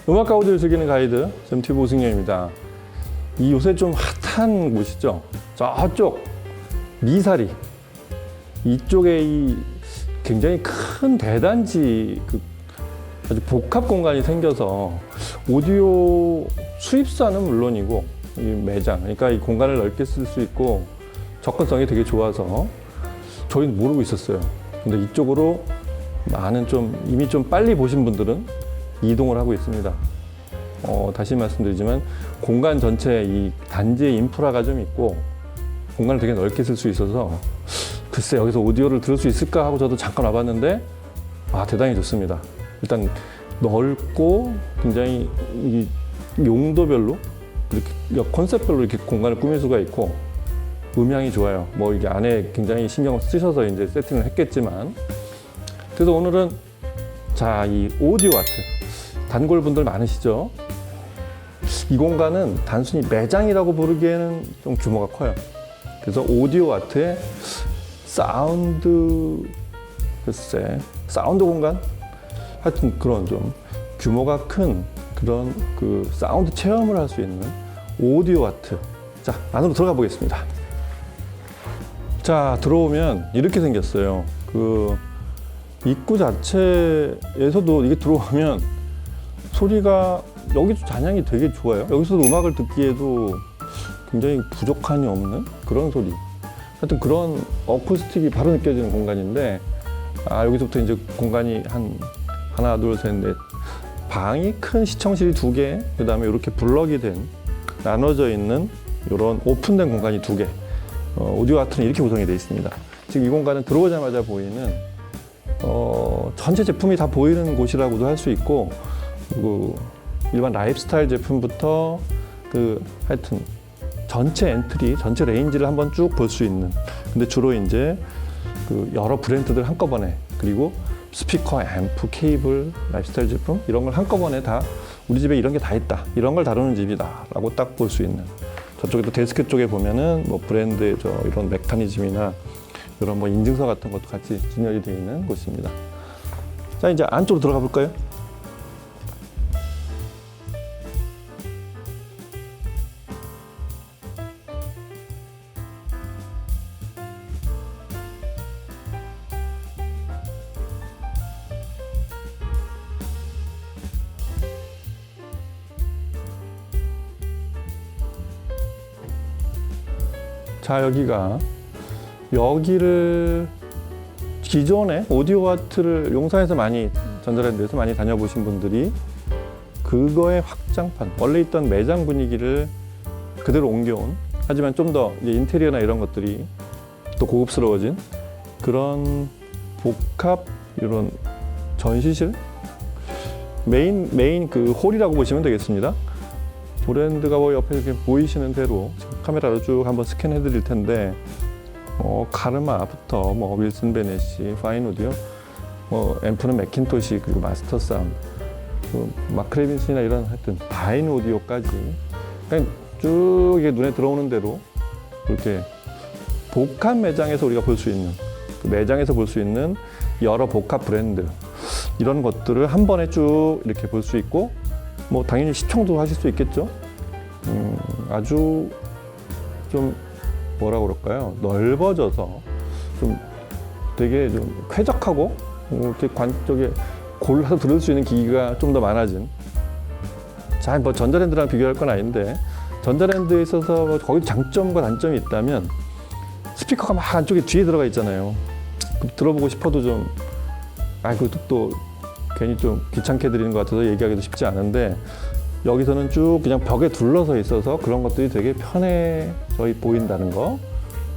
음악과 오디오를 즐기는 가이드 쌤튜브 오승영입니다. 이 요새 좀 핫한 곳이죠. 저쪽 미사리 이쪽에 이 굉장히 큰 대단지 아주 복합 공간이 생겨서 오디오 수입사는 물론이고 이 매장, 그러니까 이 공간을 넓게 쓸 수 있고 접근성이 되게 좋아서 저희는 모르고 있었어요. 근데 이쪽으로 많은 이미 좀 빨리 보신 분들은 이동을 하고 있습니다. 다시 말씀드리지만 공간 전체에 이 단지의 인프라가 좀 있고 공간을 되게 넓게 쓸 수 있어서 글쎄 여기서 오디오를 들을 수 있을까 하고 저도 잠깐 와봤는데 대단히 좋습니다. 일단 넓고 굉장히 이 용도별로 이렇게 컨셉별로 이렇게 공간을 꾸밀 수가 있고 음향이 좋아요. 뭐 이게 안에 굉장히 신경을 쓰셔서 이제 세팅을 했겠지만 그래서 오늘은 이 오디오 아트 단골 분들 많으시죠? 이 공간은 단순히 매장이라고 부르기에는 좀 규모가 커요. 그래서 오디오 아트의 사운드 공간? 하여튼 그런 좀 규모가 큰 그런 사운드 체험을 할 수 있는 오디오 아트. 자, 안으로 들어가 보겠습니다. 자, 들어오면 이렇게 생겼어요. 입구 자체에서도 이게 들어오면 소리가 여기도 잔향이 되게 좋아요. 여기서도 음악을 듣기에도 굉장히 부족함이 없는 그런 소리. 하여튼 그런 어쿠스틱이 바로 느껴지는 공간인데 여기서부터 이제 공간이 하나, 둘, 셋, 넷 방이 큰 시청실이 2개, 그 다음에 이렇게 블럭이 된 나눠져 있는 이런 오픈된 공간이 2개. 오디오 아트는 이렇게 구성이 되어 있습니다. 지금 이 공간은 들어오자마자 보이는 전체 제품이 다 보이는 곳이라고도 할 수 있고 일반 라이프스타일 제품부터 하여튼 전체 엔트리, 전체 레인지를 한번 쭉 볼 수 있는. 근데 주로 이제 여러 브랜드들 한꺼번에 그리고 스피커, 앰프, 케이블, 라이프스타일 제품 이런 걸 한꺼번에 다 우리 집에 이런 게 다 있다. 이런 걸 다루는 집이다라고 딱 볼 수 있는. 저쪽에 또 데스크 쪽에 보면은 뭐 브랜드의 이런 메커니즘이나 이런 뭐 인증서 같은 것도 같이 진열이 되어 있는 곳입니다. 자, 이제 안쪽으로 들어가 볼까요? 자, 여기를 기존에 오디오 아트를 용산에서 전자랜드에서 많이 다녀보신 분들이 그거의 확장판, 원래 있던 매장 분위기를 그대로 옮겨온, 하지만 좀 더 인테리어나 이런 것들이 또 고급스러워진 그런 복합 이런 전시실? 메인 홀이라고 보시면 되겠습니다. 브랜드가 옆에 이렇게 보이시는 대로 카메라로 쭉 한번 스캔해 드릴 텐데 카르마부터 윌슨 베네시, 파인 오디오, 앰프는 맥킨토시, 그리고 마스터 사운드, 마크레빈슨이나 이런 하여튼 바인 오디오까지 그냥 쭉 이게 눈에 들어오는 대로 이렇게 복합 매장에서 우리가 볼 수 있는 매장에서 볼 수 있는 여러 복합 브랜드 이런 것들을 한 번에 쭉 이렇게 볼 수 있고 당연히 시청도 하실 수 있겠죠. 아주 좀 뭐라고 그럴까요? 넓어져서 좀 되게 좀 쾌적하고 이렇게 쪽에 골라서 들을 수 있는 기기가 좀 더 많아진. 자, 전자랜드랑 비교할 건 아닌데 전자랜드에 있어서 거기 장점과 단점이 있다면 스피커가 막 안쪽에 뒤에 들어가 있잖아요. 들어보고 싶어도 좀 그것도 또 괜히 좀 귀찮게 드리는 것 같아서 얘기하기도 쉽지 않은데 여기서는 쭉 그냥 벽에 둘러서 있어서 그런 것들이 되게 편해져 보인다는 거.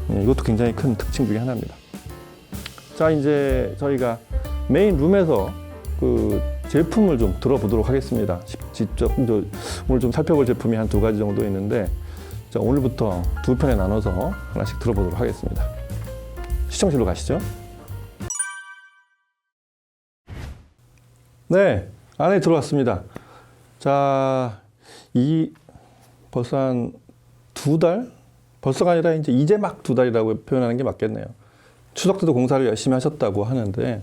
이것도 굉장히 큰 특징 중에 하나입니다. 자, 이제 저희가 메인 룸에서 제품을 좀 들어보도록 하겠습니다. 직접 오늘 좀 살펴볼 제품이 한 2가지 정도 있는데 자, 오늘부터 2편에 나눠서 하나씩 들어보도록 하겠습니다. 시청실로 가시죠. 네, 안에 들어왔습니다. 자, 벌써 한 2달? 벌써가 아니라 이제 막 2달이라고 표현하는 게 맞겠네요. 추석 때도 공사를 열심히 하셨다고 하는데,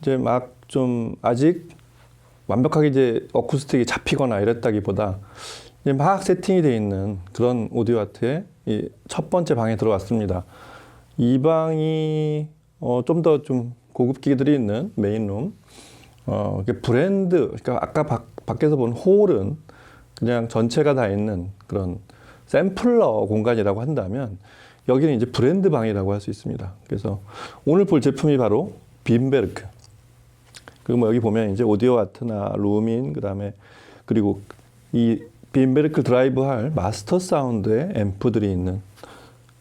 이제 막 좀 아직 완벽하게 이제 어쿠스틱이 잡히거나 이랬다기보다 이제 막 세팅이 되어 있는 그런 오디오 아트의 이 첫 번째 방에 들어왔습니다. 이 방이 좀 더 좀 고급 기기들이 있는 메인룸. 브랜드, 그러니까 아까 밖에서 본 홀은 그냥 전체가 다 있는 그런 샘플러 공간이라고 한다면 여기는 이제 브랜드 방이라고 할 수 있습니다. 그래서 오늘 볼 제품이 바로 빈베르크. 그리고 뭐 여기 보면 이제 오디오 아트나 루민, 그리고 이 빈베르크 드라이브할 마스터 사운드의 앰프들이 있는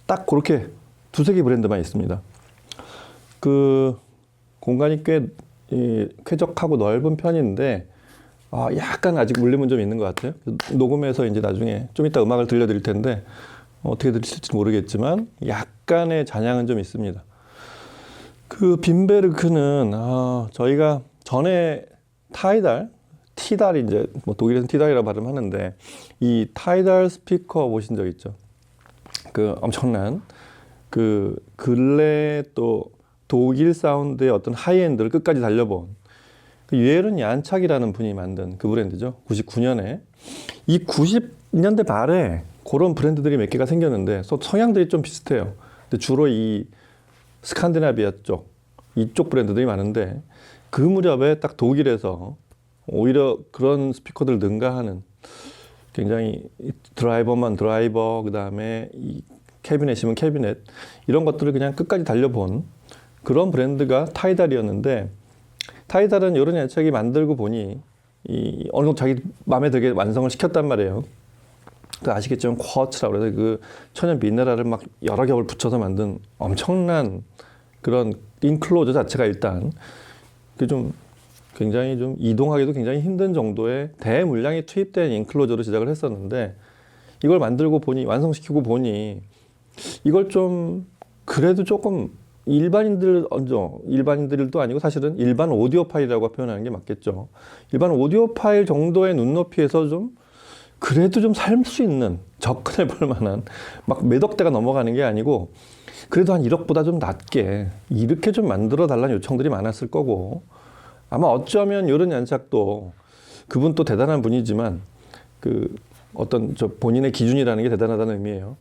딱 그렇게 두세 개 브랜드만 있습니다. 그 공간이 꽤 쾌적하고 넓은 편인데 약간 아직 물림은 좀 있는 것 같아요. 녹음해서 이제 나중에 좀 이따 음악을 들려드릴 텐데 어떻게 들으실지 모르겠지만 약간의 잔향은 좀 있습니다. 그 빈베르크는 저희가 전에 티달 이제 뭐 독일에서는 티달이라고 발음하는데 이 타이달 스피커 보신 적 있죠? 그 엄청난 그 근래 또 독일 사운드의 어떤 하이엔드를 끝까지 달려본 그 유에른 얀착이라는 분이 만든 그 브랜드죠. 99년에 이 90년대 말에 그런 브랜드들이 몇 개가 생겼는데 성향들이 좀 비슷해요. 근데 주로 이 스칸디나비아 이쪽 브랜드들이 많은데 그 무렵에 딱 독일에서 오히려 그런 스피커들 능가하는 굉장히 드라이버, 그 다음에 이 캐비넷이면 캐비넷 이런 것들을 그냥 끝까지 달려본 그런 브랜드가 타이달이었는데 타이달은 이런 야책이 만들고 보니 어느 정도 자기 마음에 들게 완성을 시켰단 말이에요. 그 아시겠지만 쿼츠라고 해서 그 천연 미네랄을 막 여러 겹을 붙여서 만든 엄청난 그런 인클로저 자체가 일단 그 좀 굉장히 좀 이동하기도 굉장히 힘든 정도의 대물량이 투입된 인클로저로 제작을 했었는데 이걸 만들고 보니 완성시키고 보니 이걸 좀 그래도 조금 일반인들도 아니고 사실은 일반 오디오 파일이라고 표현하는 게 맞겠죠. 일반 오디오 파일 정도의 눈높이에서 좀 그래도 좀 살 수 있는 접근해 볼 만한 막 몇억 대가 넘어가는 게 아니고 그래도 한 1억보다 좀 낮게 이렇게 좀 만들어 달라는 요청들이 많았을 거고 아마 어쩌면 이런 연착도 그분 또 대단한 분이지만 그 어떤 본인의 기준이라는 게 대단하다는 의미예요.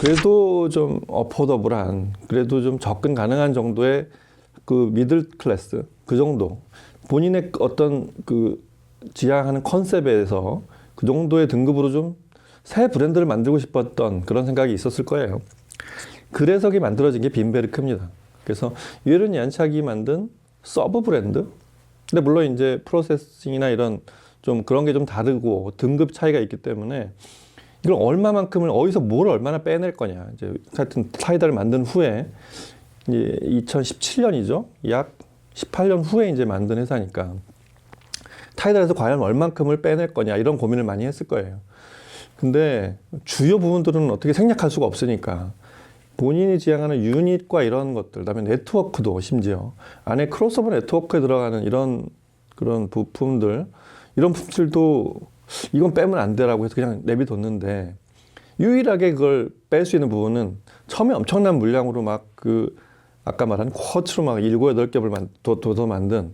그래도 좀 어포더블한 그래도 좀 접근 가능한 정도의 그 미들 클래스 그 정도 본인의 어떤 그 지향하는 컨셉에서 그 정도의 등급으로 좀 새 브랜드를 만들고 싶었던 그런 생각이 있었을 거예요. 그래서 그게 만들어진 게 빈베르크입니다. 그래서 유에른 얀착이 만든 서브 브랜드. 근데 물론 이제 프로세싱이나 이런 좀 그런 게 좀 다르고 등급 차이가 있기 때문에 이걸 얼마만큼을 어디서 뭘 얼마나 빼낼 거냐. 이제 하여튼 타이달을 만든 후에 이제 2017년이죠. 약 18년 후에 이제 만든 회사니까 타이달에서 과연 얼만큼을 빼낼 거냐 이런 고민을 많이 했을 거예요. 근데 주요 부분들은 어떻게 생략할 수가 없으니까 본인이 지향하는 유닛과 이런 것들, 그다음에 네트워크도 심지어 안에 크로스오버 네트워크에 들어가는 이런 그런 부품들, 이런 부품들도 이건 빼면 안 되라고 해서 그냥 내비뒀는데 유일하게 그걸 뺄 수 있는 부분은 처음에 엄청난 물량으로 막 그 아까 말한 쿼츠로 막 7, 8겹을 둬서 만든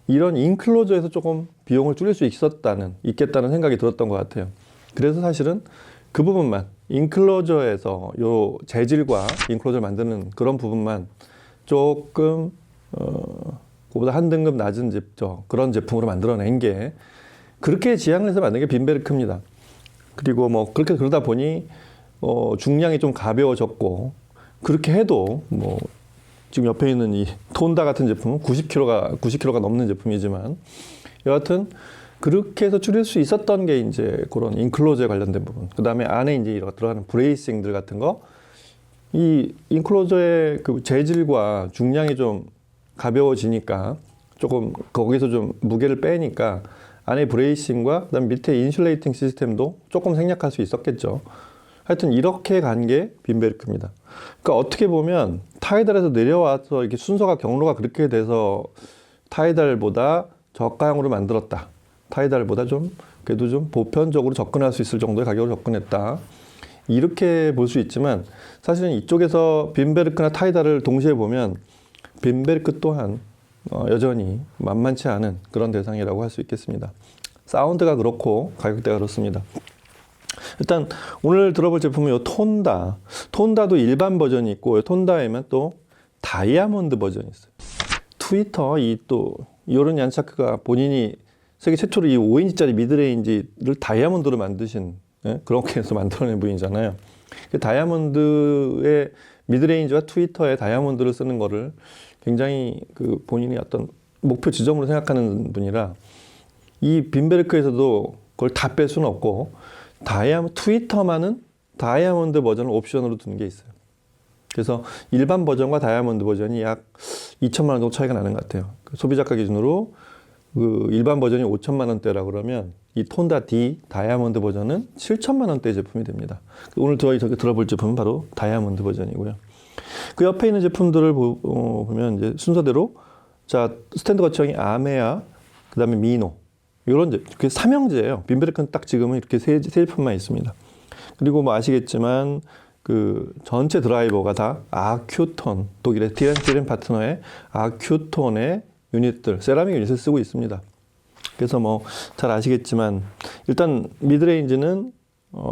이런 인클로저에서 조금 비용을 줄일 수 있겠다는 생각이 들었던 것 같아요. 그래서 사실은 그 부분만 인클로저에서 요 재질과 인클로저를 만드는 그런 부분만 조금 그보다 한 등급 낮은 그런 제품으로 만들어낸 게 그렇게 지향을 해서 만든 게 빈베르크입니다. 그리고 뭐 그렇게 그러다 보니 중량이 좀 가벼워졌고 그렇게 해도 뭐 지금 옆에 있는 이 톤다 같은 제품은 90kg가 넘는 제품이지만 여하튼 그렇게 해서 줄일 수 있었던 게 이제 그런 인클로저에 관련된 부분. 그 다음에 안에 이제 들어가는 브레이싱들 같은 거. 이 인클로저의 그 재질과 중량이 좀 가벼워지니까 조금 거기서 좀 무게를 빼니까 안에 브레이싱과 그다음 밑에 인슐레이팅 시스템도 조금 생략할 수 있었겠죠. 하여튼 이렇게 간 게 빈베르크입니다. 그러니까 어떻게 보면 타이달에서 내려와서 이렇게 순서가 경로가 그렇게 돼서 타이달보다 저가형으로 만들었다. 타이달보다 그래도 좀 보편적으로 접근할 수 있을 정도의 가격으로 접근했다. 이렇게 볼 수 있지만 사실은 이쪽에서 빈베르크나 타이달을 동시에 보면 빈베르크 또한 여전히 만만치 않은 그런 대상이라고 할 수 있겠습니다. 사운드가 그렇고 가격대가 그렇습니다. 일단 오늘 들어볼 제품은 이 톤다. 톤다도 일반 버전이 있고 톤다에만 또 다이아몬드 버전이 있어요. 트위터 이런 얀차크가 본인이 세계 최초로 이 5인치짜리 미드레인지를 다이아몬드로 만드신 그렇게 해서 만들어낸 분이잖아요. 그 다이아몬드의 미드레인지와 트위터에 다이아몬드를 쓰는 거를 굉장히 그 본인이 어떤 목표 지점으로 생각하는 분이라 이 빈베르크에서도 그걸 다 뺄 수는 없고 트위터만은 다이아몬드 버전을 옵션으로 두는 게 있어요. 그래서 일반 버전과 다이아몬드 버전이 약 2천만 원 정도 차이가 나는 것 같아요. 소비자가 기준으로 그 일반 버전이 5천만 원대라 그러면 이 톤다 D 다이아몬드 버전은 7천만 원대 제품이 됩니다. 오늘 저희 들어볼 제품은 바로 다이아몬드 버전이고요. 그 옆에 있는 제품들을 보면 이제 순서대로 자 스탠드 거치형이 아메아, 그다음에 미노 이런 그 삼형제예요. 빈베르크는 딱 지금은 이렇게 세 제품만 있습니다. 그리고 뭐 아시겠지만 그 전체 드라이버가 다 아큐톤 독일의 디램 파트너의 아큐톤의 유닛들 세라믹 유닛을 쓰고 있습니다. 그래서 뭐 잘 아시겠지만 일단 미드레인지는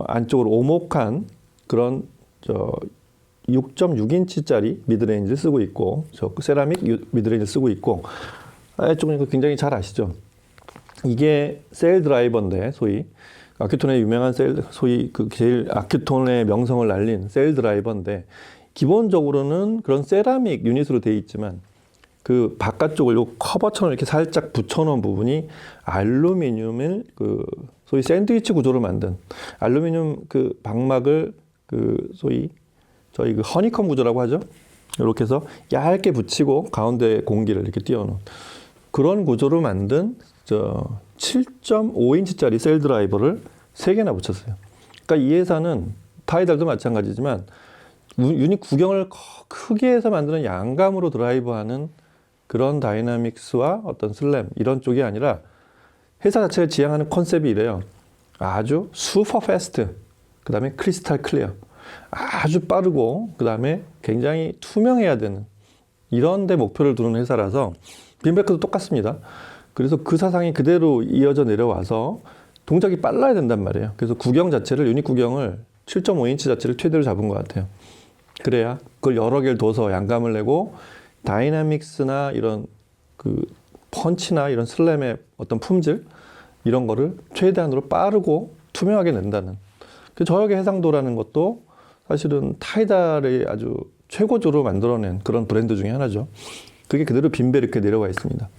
안쪽으로 오목한 그런 6.6인치짜리 미드레인지를 쓰고 있고 세라믹 미드레인지를 쓰고 있고 이쪽은 굉장히 잘 아시죠? 이게 셀 드라이버인데 소위 아큐톤의 유명한 소위 그 제일 아큐톤의 명성을 날린 셀 드라이버인데 기본적으로는 그런 세라믹 유닛으로 되어 있지만 그 바깥쪽을 요 커버처럼 이렇게 살짝 붙여놓은 부분이 알루미늄을 그 소위 샌드위치 구조로 만든 알루미늄 그 방막을 그 소위 저희 그 허니컴 구조라고 하죠. 이렇게 해서 얇게 붙이고 가운데 공기를 이렇게 띄워놓은 그런 구조로 만든 7.5인치짜리 셀 드라이버를 3개나 붙였어요. 그러니까 이 회사는 타이달도 마찬가지지만 유닛 구경을 크게 해서 만드는 양감으로 드라이브하는 그런 다이나믹스와 어떤 슬램 이런 쪽이 아니라 회사 자체가 지향하는 컨셉이 이래요. 아주 슈퍼 패스트, 그 다음에 크리스탈 클리어, 아주 빠르고 그 다음에 굉장히 투명해야 되는 이런 데 목표를 두는 회사라서 빈베르크도 똑같습니다. 그래서 그 사상이 그대로 이어져 내려와서 동작이 빨라야 된단 말이에요. 그래서 구경 자체를 유닛 구경을 7.5인치 자체를 최대로 잡은 것 같아요. 그래야 그걸 여러 개를 둬서 양감을 내고 다이나믹스나 이런 그 펀치나 이런 슬램의 어떤 품질 이런 거를 최대한으로 빠르고 투명하게 낸다는 그 저역의 해상도라는 것도 사실은 타이달의 아주 최고조로 만들어낸 그런 브랜드 중에 하나죠. 그게 그대로 빈베르크에 내려와 있습니다.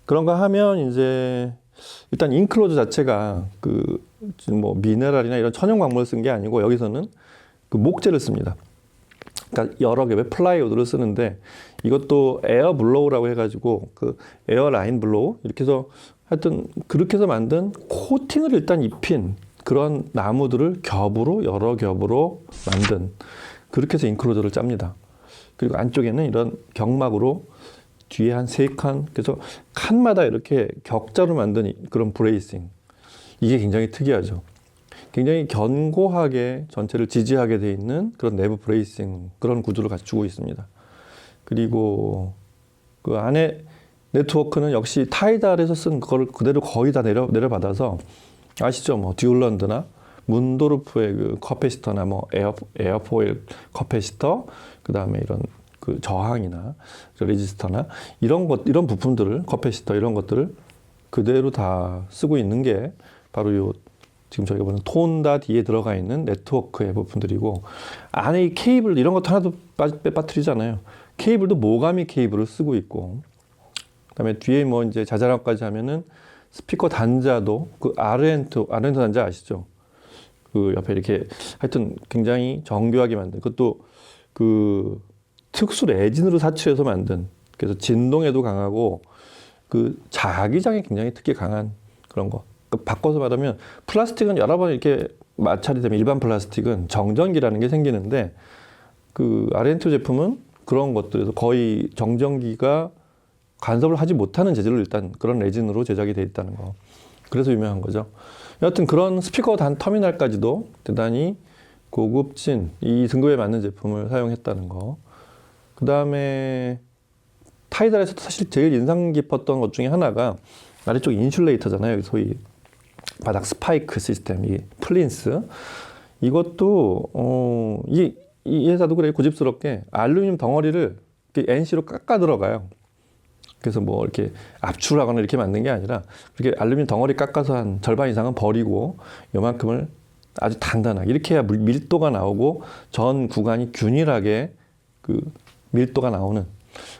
그런가 하면 이제 일단 인클로저 자체가 그 뭐 미네랄이나 이런 천연 광물을 쓴 게 아니고 여기서는 그 목재를 씁니다. 그러니까 여러 개의 플라이우드를 쓰는데 이것도 에어 블로우라고 해가지고 그 에어 라인 블로우 이렇게 해서 하여튼 그렇게 해서 만든 코팅을 일단 입힌 그런 나무들을 여러 겹으로 만든 그렇게 해서 인클로저를 짭니다. 그리고 안쪽에는 이런 경막으로 뒤에 한 3칸 그래서 칸마다 이렇게 격자로 만든 그런 브레이싱 이게 굉장히 특이하죠. 굉장히 견고하게 전체를 지지하게 돼 있는 그런 내부 브레이싱 그런 구조를 갖추고 있습니다. 그리고 그 안에 네트워크는 역시 타이달에서 쓴 그걸 그대로 거의 다 내려받아서 아시죠? 뭐 듀얼런드나 문도르프의 그 커패시터나 뭐 에어포일 커패시터 그다음에 이런 그 저항이나 레지스터나 이런 부품들을 커패시터 이런 것들을 그대로 다 쓰고 있는 게 바로 요 지금 저희가 보는 톤다 D에 들어가 있는 네트워크의 부분들이고 안에 이 케이블 이런 것도 하나도 빠뜨리잖아요. 케이블도 모가미 케이블을 쓰고 있고 그다음에 뒤에 뭐 이제 자잘한 것까지 하면은 스피커 단자도 그 아르헨토 단자 아시죠? 그 옆에 이렇게 하여튼 굉장히 정교하게 만든 그것도 그 특수 레진으로 사출해서 만든 그래서 진동에도 강하고 그 자기장에 굉장히 특히 강한 그런 거. 바꿔서 말하면 플라스틱은 여러 번 이렇게 마찰이 되면 일반 플라스틱은 정전기라는 게 생기는데 그 아르헨토 제품은 그런 것들에서 거의 정전기가 간섭을 하지 못하는 재질로 일단 그런 레진으로 제작이 되어 있다는 거. 그래서 유명한 거죠. 여하튼 그런 스피커 단 터미널까지도 대단히 고급진 이 등급에 맞는 제품을 사용했다는 거. 그 다음에 타이달에서 사실 제일 인상 깊었던 것 중에 하나가 아래쪽 인슐레이터잖아요. 소위 바닥 스파이크 시스템, 이 플린스. 이것도 이 회사도 그래 고집스럽게 알루미늄 덩어리를 NC로 깎아 들어가요. 그래서 뭐 이렇게 압출하거나 이렇게 만든 게 아니라 이렇게 알루미늄 덩어리 깎아서 한 절반 이상은 버리고 요만큼을 아주 단단하게 이렇게 해야 밀도가 나오고 전 구간이 균일하게 그 밀도가 나오는.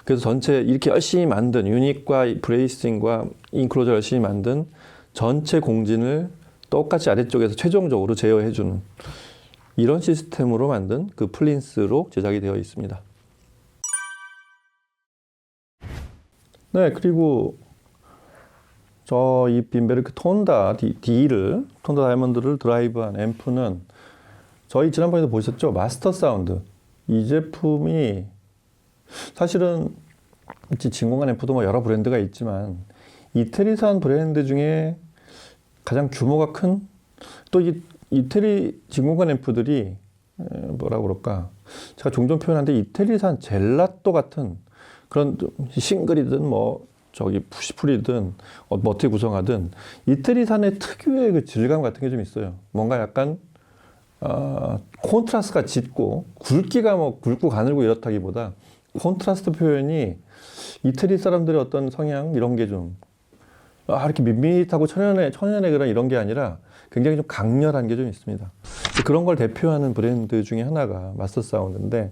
그래서 전체 이렇게 열심히 만든 유닛과 브레이싱과 인클로저 열심히 만든 전체 공진을 똑같이 아래쪽에서 최종적으로 제어해주는 이런 시스템으로 만든 그 플린스로 제작이 되어 있습니다. 네, 그리고 저 이 빈베르크 톤다 톤다 다이아몬드를 드라이브한 앰프는 저희 지난번에도 보셨죠? 마스터 사운드. 이 제품이 사실은 진공관 앰프도 뭐 여러 브랜드가 있지만 이태리산 브랜드 중에 가장 규모가 큰 또 이 이태리 진공관 앰프들이 뭐라 그럴까? 제가 종종 표현하는데 이태리산 젤라또 같은 그런 싱글이든 뭐 저기 푸시풀이든 어떻게 구성하든 이태리산의 특유의 그 질감 같은 게 좀 있어요. 뭔가 약간 콘트라스트가 짙고 굵기가 뭐 굵고 가늘고 이렇다기보다 콘트라스트 표현이 이태리 사람들의 어떤 성향 이런 게 좀 이렇게 밋밋하고 천연의 그런 이런 게 아니라 굉장히 좀 강렬한 게 좀 있습니다. 그런 걸 대표하는 브랜드 중에 하나가 마스터 사운드인데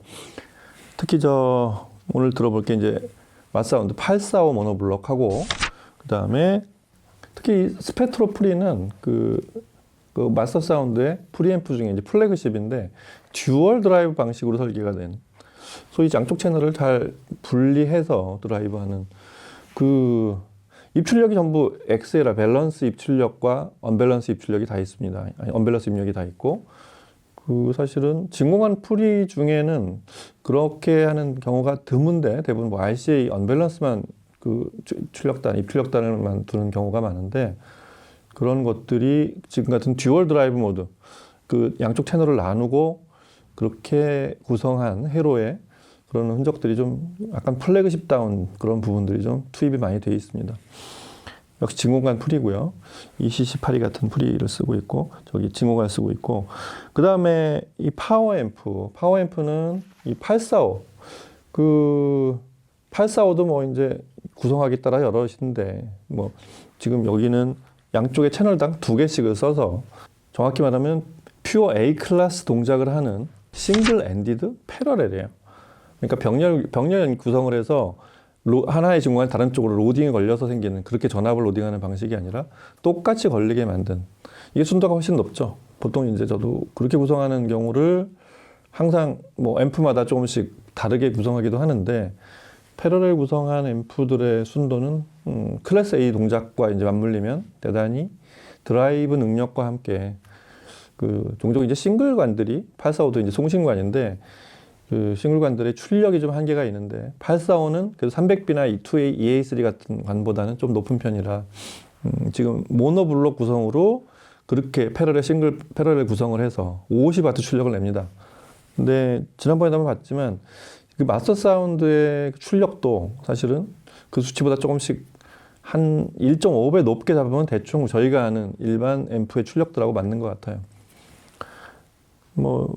특히 저 오늘 들어볼 게 이제 마스터 사운드 845 모노블럭하고 그 다음에 특히 스페트로 프리는 그 마스터 사운드의 프리앰프 중에 이제 플래그십인데 듀얼 드라이브 방식으로 설계가 된 소위 양쪽 채널을 잘 분리해서 드라이브하는 그 입출력이 전부 엑셀이라 밸런스 입출력과 언밸런스 입출력이 다 있습니다. 아니, 언밸런스 입력이 다 있고 그 사실은 진공관 프리 중에는 그렇게 하는 경우가 드문데 대부분 뭐 RCA 언밸런스만 그 출력단, 입출력단을만 두는 경우가 많은데 그런 것들이 지금 같은 듀얼 드라이브 모드 그 양쪽 채널을 나누고 그렇게 구성한 회로에 그런 흔적들이 좀 약간 플래그십다운 그런 부분들이 좀 투입이 많이 되어 있습니다. 역시 진공관 프리고요. ECC82 같은 프리를 쓰고 있고 저기 진공관을 쓰고 있고 그 다음에 이 파워 앰프는 이 845 그 845도 뭐 이제 구성하기 따라 여럿인데 뭐 지금 여기는 양쪽에 채널당 2개씩을 써서 정확히 말하면 퓨어 A 클래스 동작을 하는 싱글 엔디드 패러렐이에요. 그러니까 병렬 구성을 해서 하나의 진공관이 다른 쪽으로 로딩이 걸려서 생기는 그렇게 전압을 로딩하는 방식이 아니라 똑같이 걸리게 만든 이게 순도가 훨씬 높죠. 보통 이제 저도 그렇게 구성하는 경우를 항상 뭐 앰프마다 조금씩 다르게 구성하기도 하는데 패러렐 구성한 앰프들의 순도는 클래스 A 동작과 이제 맞물리면 대단히 드라이브 능력과 함께 그 종종 이제 싱글관들이 845도 이제 송신관인데 그 싱글관들의 출력이 좀 한계가 있는데 845는 그래도 300B나 2A, EA3 같은 관보다는 좀 높은 편이라 지금 모노블록 구성으로 그렇게 패러렐 구성을 해서 50W 출력을 냅니다. 근데 지난번에도 한번 봤지만 그 마스터 사운드의 출력도 사실은 그 수치보다 조금씩 한 1.5배 높게 잡으면 대충 저희가 아는 일반 앰프의 출력들하고 맞는 것 같아요. 뭐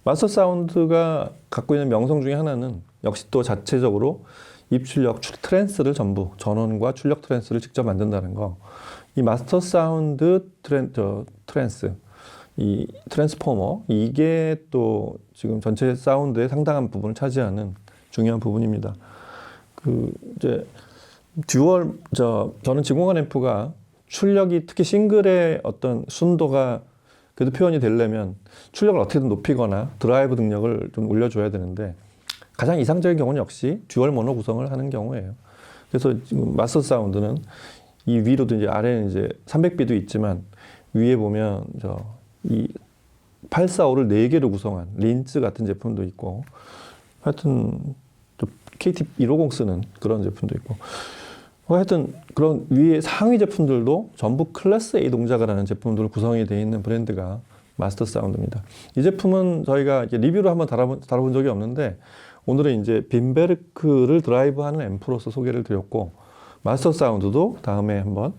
마스터 사운드가 갖고 있는 명성 중에 하나는 역시 또 자체적으로 입출력 트랜스를 전부 전원과 출력 트랜스를 직접 만든다는 거. 이 마스터 사운드 트랜스 이 트랜스포머 이게 또 지금 전체 사운드의 상당한 부분을 차지하는 중요한 부분입니다. 그 이제 저는 진공관 앰프가 출력이 특히 싱글의 어떤 순도가 그래도 표현이 되려면 출력을 어떻게든 높이거나 드라이브 능력을 좀 올려줘야 되는데 가장 이상적인 경우는 역시 듀얼 모노 구성을 하는 경우예요. 그래서 지금 마스터 사운드는 이 위로도 이제 아래는 이제 300B도 있지만 위에 보면 이 845를 4개로 구성한 린츠 같은 제품도 있고 하여튼 KT150 쓰는 그런 제품도 있고 하여튼 그런 위에 상위 제품들도 전부 클래스 A 동작을 하는 제품들로 구성이 되어 있는 브랜드가 마스터 사운드입니다. 이 제품은 저희가 리뷰로 한번 다뤄본 적이 없는데 오늘은 이제 빈베르크를 드라이브하는 앰프로서 소개를 드렸고, 마스터 사운드도 다음에 한번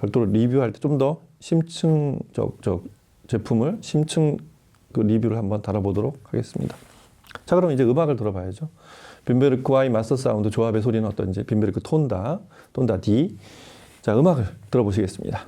별도로 리뷰할 때 좀 더 심층적 제품을 심층 그 리뷰를 한번 다뤄보도록 하겠습니다. 자, 그럼 이제 음악을 들어봐야죠. 빈베르크와 이 마스터 사운드 조합의 소리는 어떤지. 빈베르크 톤다 D. 자, 음악을 들어보시겠습니다.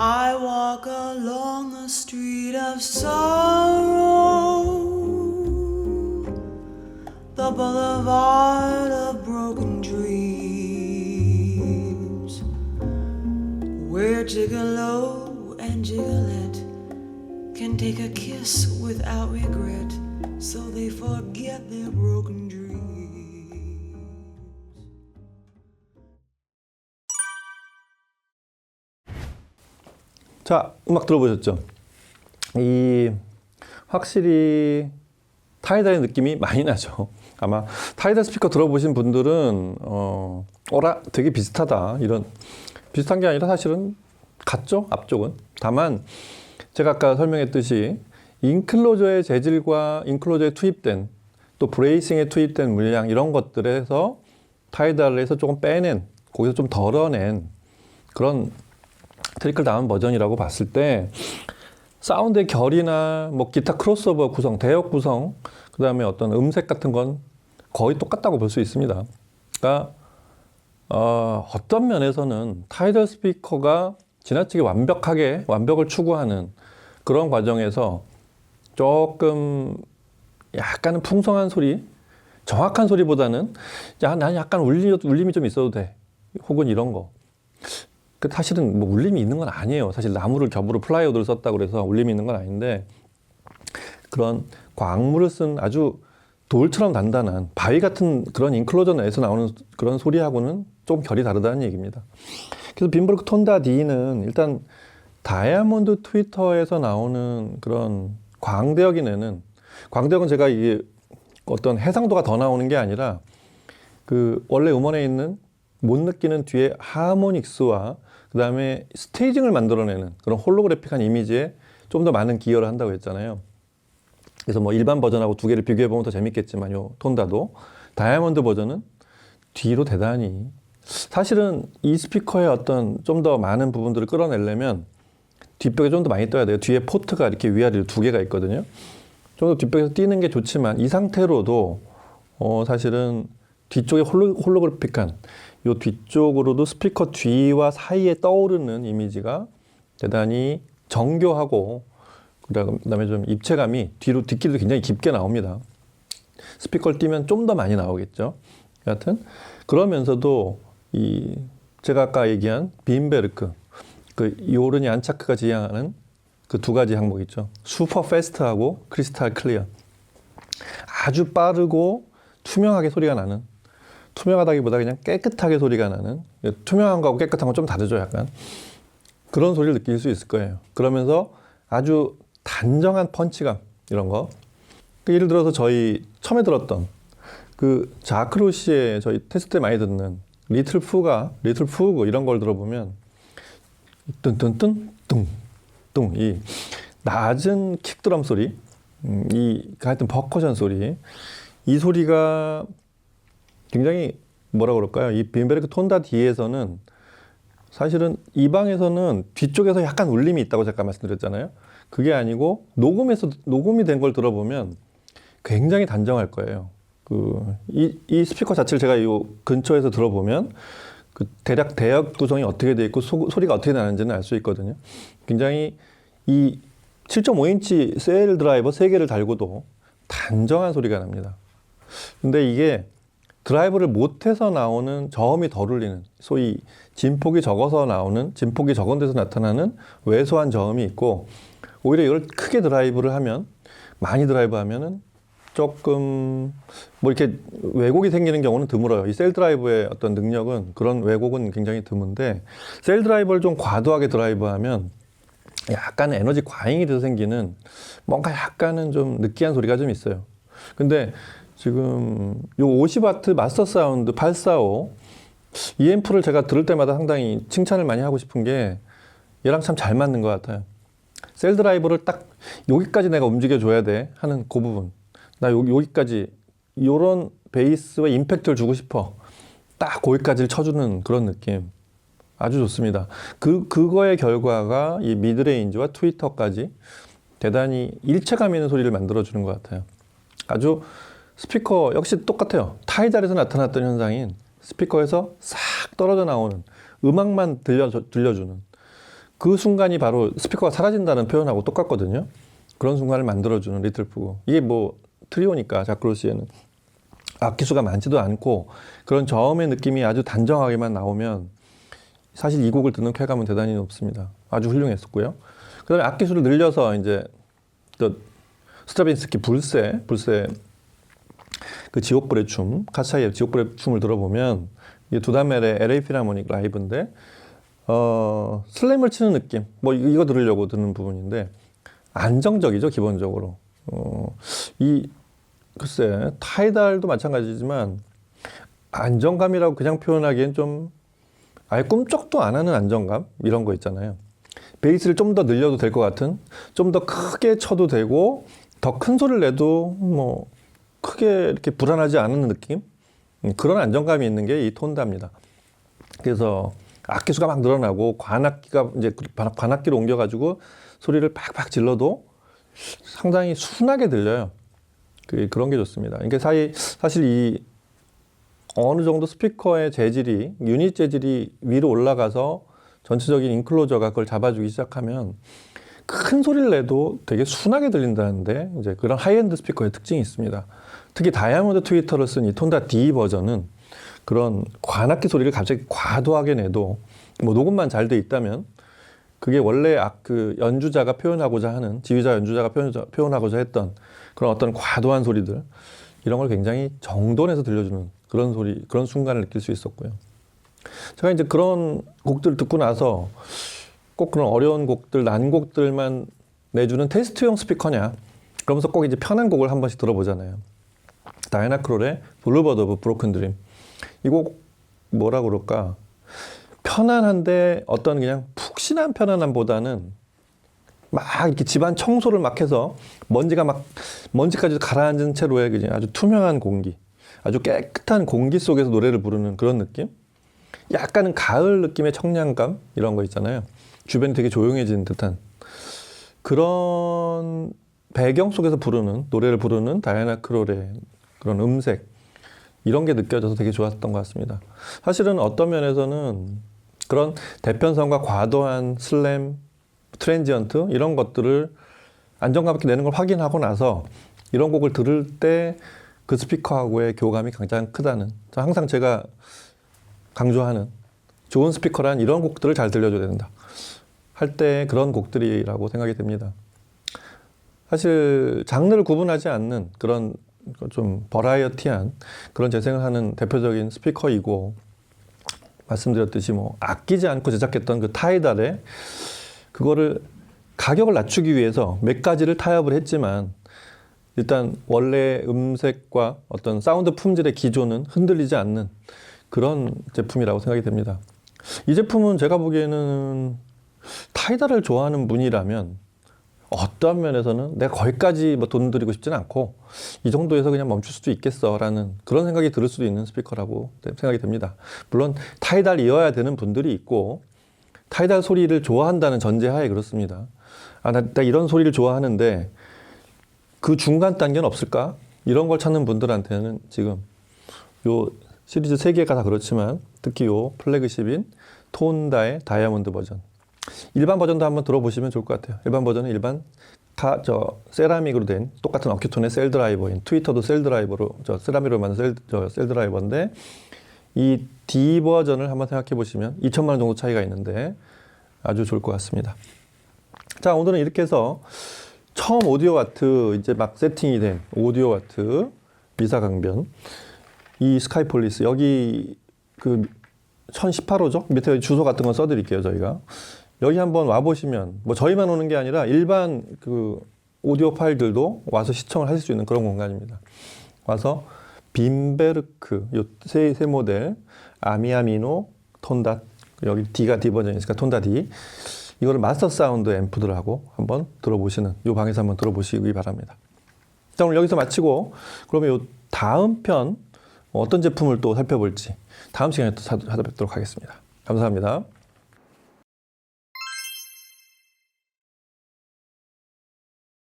I walk along the street of sorrow, the boulevard of broken dreams, where gigolo and gigolette can take a kiss without regret, so they forget their broken dreams. 자, 음악 들어보셨죠? 확실히 타이달의 느낌이 많이 나죠. 아마 타이달 스피커 들어보신 분들은 되게 비슷하다, 이런 비슷한 게 아니라 사실은 같죠, 앞쪽은. 다만 제가 아까 설명했듯이 인클로저의 재질과 인클로저에 투입된 또 브레이싱에 투입된 물량 이런 것들에서 타이달을 해서 조금 빼낸 거기서 좀 덜어낸 그런 트리클 다운 버전이라고 봤을 때 사운드의 결이나 뭐 기타 크로스오버 구성, 대역 구성, 그 다음에 어떤 음색 같은 건 거의 똑같다고 볼 수 있습니다. 그러니까 어떤 면에서는 타이달 스피커가 지나치게 완벽을 추구하는 그런 과정에서 조금 약간은 풍성한 소리, 정확한 소리보다는 난 약간 울림이 좀 있어도 돼. 혹은 이런 거. 사실은 뭐 울림이 있는 건 아니에요. 사실 나무를 겹으로 플라이우드를 썼다고 그래서 울림이 있는 건 아닌데 그런 광물을 쓴 아주 돌처럼 단단한 바위 같은 그런 인클로저 내에서 나오는 그런 소리하고는 조금 결이 다르다는 얘기입니다. 그래서 빈버르크 톤다 D는 일단 다이아몬드 트위터에서 나오는 그런 광대역이 내는 광대역은 제가 이게 어떤 해상도가 더 나오는 게 아니라 그 원래 음원에 있는 못 느끼는 뒤에 하모닉스와 그 다음에 스테이징을 만들어내는 그런 홀로그래픽한 이미지에 좀 더 많은 기여를 한다고 했잖아요. 그래서 뭐 일반 버전하고 두 개를 비교해보면 더 재밌겠지만 요 톤다도 다이아몬드 버전은 뒤로 대단히 사실은 이 스피커의 어떤 좀 더 많은 부분들을 끌어내려면 뒷벽에 좀 더 많이 떠야 돼요. 뒤에 포트가 이렇게 위아래로 두 개가 있거든요. 좀 더 뒷벽에서 뛰는 게 좋지만 이 상태로도 사실은 뒤쪽에 홀로그래픽한 요 뒤쪽으로도 스피커 뒤와 사이에 떠오르는 이미지가 대단히 정교하고 그다음에 좀 입체감이 뒤로 뒷길도 굉장히 깊게 나옵니다. 스피커를 띄면 좀 더 많이 나오겠죠. 여하튼 그러면서도 이 제가 아까 얘기한 빈베르크 그 요르니 안차크가 지향하는 그 두 가지 항목 있죠. 슈퍼 패스트하고 크리스탈 클리어. 아주 빠르고 투명하게 소리가 나는 투명하다기보다 그냥 깨끗하게 소리가 나는 투명한 거하고 깨끗한 건 좀 다르죠. 약간 그런 소리를 느낄 수 있을 거예요. 그러면서 아주 단정한 펀치감 이런 거. 예를 들어서 저희 처음에 들었던 그 자크로시의 저희 테스트 때 많이 듣는 리틀 푸그 이런 걸 들어보면 뜬뜬뜬 뚱뚱 이 낮은 킥드럼 소리, 이 하여튼 퍼커션 소리, 이 소리가 굉장히 뭐라 그럴까요? 이 빈베르크 톤다 D에서는 사실은 이 방에서는 뒤쪽에서 약간 울림이 있다고 잠깐 말씀드렸잖아요. 그게 아니고 녹음이 된 걸 들어보면 굉장히 단정할 거예요. 이 스피커 자체를 제가 이 근처에서 들어보면 그 대략 대역 구성이 어떻게 돼 있고 소리가 어떻게 나는지는 알 수 있거든요. 굉장히 이 7.5인치 셀 드라이버 3개를 달고도 단정한 소리가 납니다. 근데 이게 드라이브를 못해서 나오는 저음이 덜 울리는 소위 진폭이 진폭이 적은 데서 나타나는 왜소한 저음이 있고 오히려 이걸 크게 많이 드라이브 하면은 조금 뭐 이렇게 왜곡이 생기는 경우는 드물어요. 이 셀 드라이브의 어떤 능력은 그런 왜곡은 굉장히 드문데 셀 드라이브를 좀 과도하게 드라이브하면 약간 에너지 과잉이 돼서 생기는 뭔가 약간은 좀 느끼한 소리가 좀 있어요. 근데 지금 요 50W 마스터 사운드 845 이 앰프를 제가 들을 때마다 상당히 칭찬을 많이 하고 싶은 게 얘랑 참 잘 맞는 것 같아요. 셀 드라이버를 딱 여기까지 내가 움직여줘야 돼 하는 그 부분 나 여기까지 요런 베이스와 임팩트를 주고 싶어 딱 거기까지를 쳐주는 그런 느낌 아주 좋습니다. 그거의 결과가 이 미드레인지와 트위터까지 대단히 일체감 있는 소리를 만들어주는 것 같아요. 아주 스피커 역시 똑같아요. 타이달에서 나타났던 현상인 스피커에서 싹 떨어져 나오는 음악만 들려주는 그 순간이 바로 스피커가 사라진다는 표현하고 똑같거든요. 그런 순간을 만들어주는 리틀 푸그. 이게 뭐 트리오니까 자크로시에는 악기수가 많지도 않고 그런 저음의 느낌이 아주 단정하게만 나오면 사실 이 곡을 듣는 쾌감은 대단히 높습니다. 아주 훌륭했었고요. 그 다음에 악기수를 늘려서 이제 또 스트라빈스키 불새 그 지옥불의 춤, 카차이의 지옥불의 춤을 들어보면 이게 두다멜의 LA 필하모닉 라이브인데 슬램을 치는 느낌, 뭐 이거 들으려고 듣는 부분인데 안정적이죠 기본적으로. 글쎄 타이달도 마찬가지지만 안정감이라고 그냥 표현하기엔 좀 아예 꿈쩍도 안 하는 안정감 이런 거 있잖아요. 베이스를 좀 더 늘려도 될 것 같은, 좀 더 크게 쳐도 되고 더 큰 소리를 내도 뭐 크게 이렇게 불안하지 않은 느낌, 그런 안정감이 있는 게 이 톤다입니다. 그래서 악기 수가 막 늘어나고 관악기가 이제 관악기로 옮겨가지고 소리를 팍팍 질러도 상당히 순하게 들려요. 그런 게 좋습니다. 이게 사실 이 어느 정도 스피커의 재질이, 유닛 재질이 위로 올라가서 전체적인 인클로저가 그걸 잡아주기 시작하면 큰 소리를 내도 되게 순하게 들린다는데, 이제 그런 하이엔드 스피커의 특징이 있습니다. 특히 다이아몬드 트위터를 쓴 이 톤다 D 버전은 그런 관악기 소리를 갑자기 과도하게 내도, 뭐 녹음만 잘 돼 있다면 그게 원래 그 연주자가 표현하고자 하는, 지휘자 연주자가 표현하고자 했던 그런 어떤 과도한 소리들, 이런 걸 굉장히 정돈해서 들려주는 그런 소리, 그런 순간을 느낄 수 있었고요. 제가 이제 그런 곡들을 듣고 나서 꼭 그런 어려운 곡들, 난곡들만 내주는 테스트용 스피커냐, 그러면서 꼭 이제 편한 곡을 한 번씩 들어보잖아요. 다이애나 크롤의 블루버드 오브 브로큰 드림. 이 곡 뭐라 그럴까? 편안한데 어떤 그냥 푹신한 편안함보다는 막 이렇게 집안 청소를 막 해서 먼지까지 가라앉은 채로의 그냥 아주 투명한 공기, 아주 깨끗한 공기 속에서 노래를 부르는 그런 느낌? 약간은 가을 느낌의 청량감, 이런 거 있잖아요. 주변이 되게 조용해진 듯한 그런 배경 속에서 노래를 부르는 다이애나 크롤의 그런 음색, 이런 게 느껴져서 되게 좋았던 것 같습니다. 사실은 어떤 면에서는 그런 대편성과 과도한 슬램, 트랜지언트, 이런 것들을 안정감 있게 내는 걸 확인하고 나서 이런 곡을 들을 때 그 스피커하고의 교감이 가장 크다는, 항상 제가 강조하는, 좋은 스피커란 이런 곡들을 잘 들려줘야 된다 할 때 그런 곡들이라고 생각이 됩니다. 사실 장르를 구분하지 않는 그런 좀 버라이어티한 그런 재생을 하는 대표적인 스피커이고, 말씀드렸듯이 뭐 아끼지 않고 제작했던 그 타이달에 그거를 가격을 낮추기 위해서 몇 가지를 타협을 했지만, 일단 원래 음색과 어떤 사운드 품질의 기조는 흔들리지 않는 그런 제품이라고 생각이 됩니다. 이 제품은 제가 보기에는 타이달을 좋아하는 분이라면 어떠한 면에서는 내가 거기까지 뭐 돈 들이고 싶지는 않고 이 정도에서 그냥 멈출 수도 있겠어라는 그런 생각이 들을 수도 있는 스피커라고 생각이 됩니다. 물론 타이달이어야 되는 분들이 있고, 타이달 소리를 좋아한다는 전제하에 그렇습니다. 나 이런 소리를 좋아하는데 그 중간 단계는 없을까? 이런 걸 찾는 분들한테는 지금 요 시리즈 3개가 다 그렇지만 특히 요 플래그십인 톤다의 다이아몬드 버전, 일반 버전도 한번 들어보시면 좋을 것 같아요. 일반 버전은 세라믹으로 된 똑같은 어큐톤의 셀 드라이버인, 트위터도 셀 드라이버로, 세라믹으로 만든 셀 드라이버인데, 이 D 버전을 한번 생각해 보시면 2천만 원 정도 차이가 있는데 아주 좋을 것 같습니다. 자, 오늘은 이렇게 해서 처음 오디오 와트 이제 막 세팅이 된 오디오 와트 미사 강변, 이 스카이폴리스, 여기 그 1018호죠? 밑에 주소 같은 거 써드릴게요, 저희가. 여기 한번 와보시면, 뭐 저희만 오는 게 아니라 일반 그 오디오 파일들도 와서 시청을 하실 수 있는 그런 공간입니다. 와서 빈베르크, 요 세 모델, 아미아미노, 톤다, 여기 D가 D 버전이니까 톤다 D, 이거를 마스터 사운드 앰프들하고 한번 들어보시는, 요 방에서 한번 들어보시기 바랍니다. 자, 오늘 여기서 마치고, 그러면 요 다음 편 어떤 제품을 또 살펴볼지 다음 시간에 또 찾아뵙도록 하겠습니다. 감사합니다.